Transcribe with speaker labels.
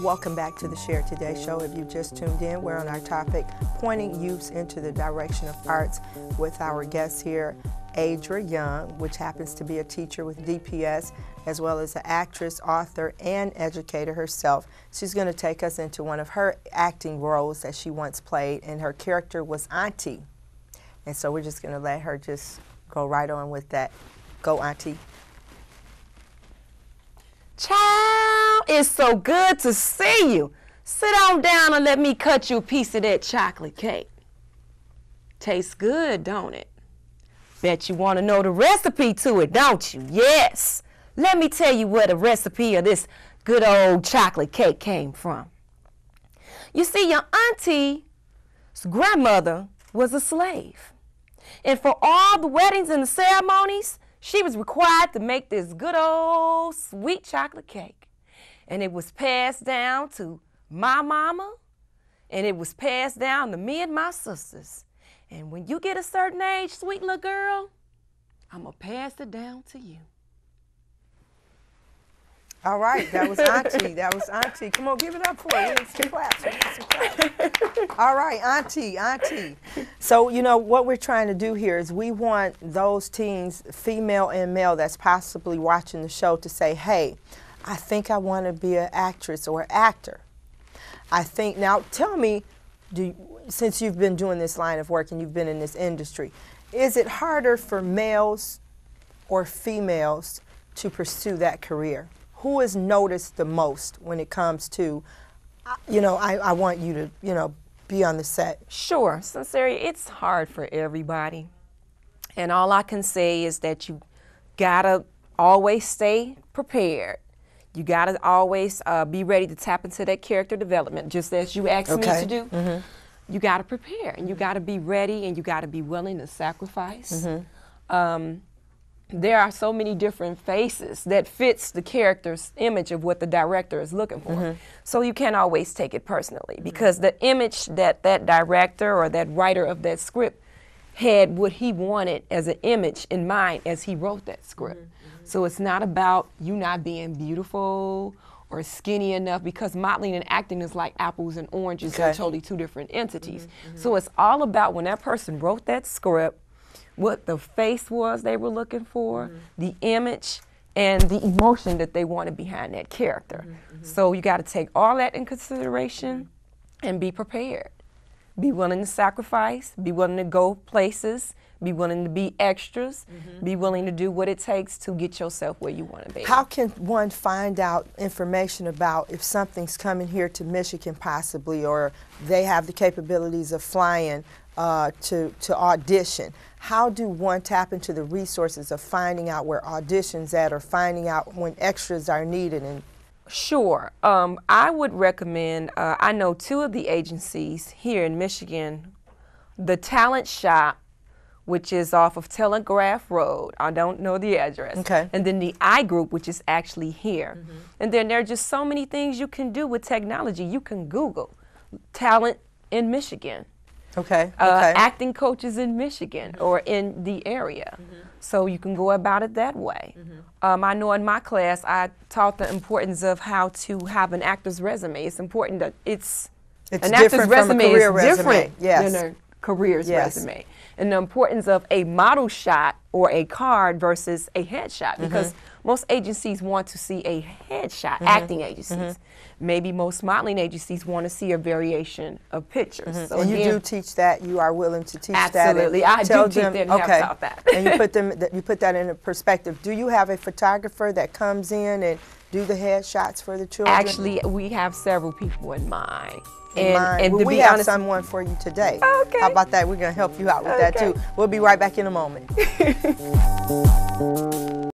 Speaker 1: Welcome back to the Share Today show. If you just tuned in, we're on our topic, pointing youths into the direction of arts, with our guest here, Adra Young, which happens to be a teacher with DPS, as well as an actress, author, and educator herself. She's going to take us into one of her acting roles that she once played, and her character was Auntie. And so we're just going to let her just go right on with that. Go, Auntie.
Speaker 2: Child, it's so good to see you. Sit on down and let me cut you a piece of that chocolate cake. Tastes good, don't it? Bet you want to know the recipe to it, don't you? Yes. Let me tell you where the recipe of this good old chocolate cake came from. You see, your auntie's grandmother was a slave. And for all the weddings and the ceremonies, she was required to make this good old sweet chocolate cake. And it was passed down to my mama, and it was passed down to me and my sisters. And when you get a certain age, sweet little girl, I'm going to pass it down to you.
Speaker 1: All right, that was Auntie. That was Auntie. Come on, give it up for her. We need some claps. We need some claps. All right, Auntie. So, you know, what we're trying to do here is we want those teens, female and male, that's possibly watching the show to say, hey, I think I want to be an actress or actor. I think, now tell me, since you've been doing this line of work and you've been in this industry, is it harder for males or females to pursue that career? Who is noticed the most when it comes to, you know, I want you to, you know, be on the set?
Speaker 2: Sure, sincerely, it's hard for everybody. And all I can say is that you gotta always stay prepared. You gotta always be ready to tap into that character development, just as you asked me to do. Mm-hmm. You gotta prepare, and you gotta be ready, and you gotta be willing to sacrifice. Mm-hmm. There are so many different faces that fits the character's image of what the director is looking for. Mm-hmm. So you can't always take it personally, because the image that that director or that writer of that script had what he wanted as an image in mind as he wrote that script. Mm-hmm. So it's not about you not being beautiful or skinny enough, because modeling and acting is like apples and oranges. Okay. They're totally two different entities. Mm-hmm. Mm-hmm. So it's all about when that person wrote that script, what the face was they were looking for, mm-hmm. the image, and the emotion that they wanted behind that character. Mm-hmm. So you got to take all that in consideration, mm-hmm. and be prepared. Be willing to sacrifice, be willing to go places, be willing to be extras, mm-hmm. be willing to do what it takes to get yourself where you want to be.
Speaker 1: How can one find out information about if something's coming here to Michigan possibly, or they have the capabilities of flying to audition? How do one tap into the resources of finding out where auditions at, or finding out when extras are needed? And
Speaker 2: sure. I would recommend, I know two of the agencies here in Michigan, the Talent Shop, which is off of Telegraph Road. I don't know the address. Okay. And then the I Group, which is actually here. Mm-hmm. And then there are just so many things you can do with technology. You can Google talent in Michigan. Okay. Acting coaches in Michigan, mm-hmm. or in the area. Mm-hmm. So you can go about it that way. Mm-hmm. I know in my class I taught the importance of how to have an actor's resume. It's important that it's an actor's resume is different than a career's resume. And the importance of a model shot or a card versus a headshot, because mm-hmm. most agencies want to see a headshot, mm-hmm. acting agencies. Mm-hmm. Maybe most modeling agencies want to see a variation of pictures. Mm-hmm. So
Speaker 1: and you do teach that? You are willing to teach that?
Speaker 2: Absolutely. I do teach that and have taught that.
Speaker 1: And you put that in a perspective. Do you have a photographer that comes in and do the headshots for the children?
Speaker 2: Actually, we have several people in mind.
Speaker 1: And well, we have someone for you today. Okay. How about that? We're going to help you out with that too. We'll be right back in a moment.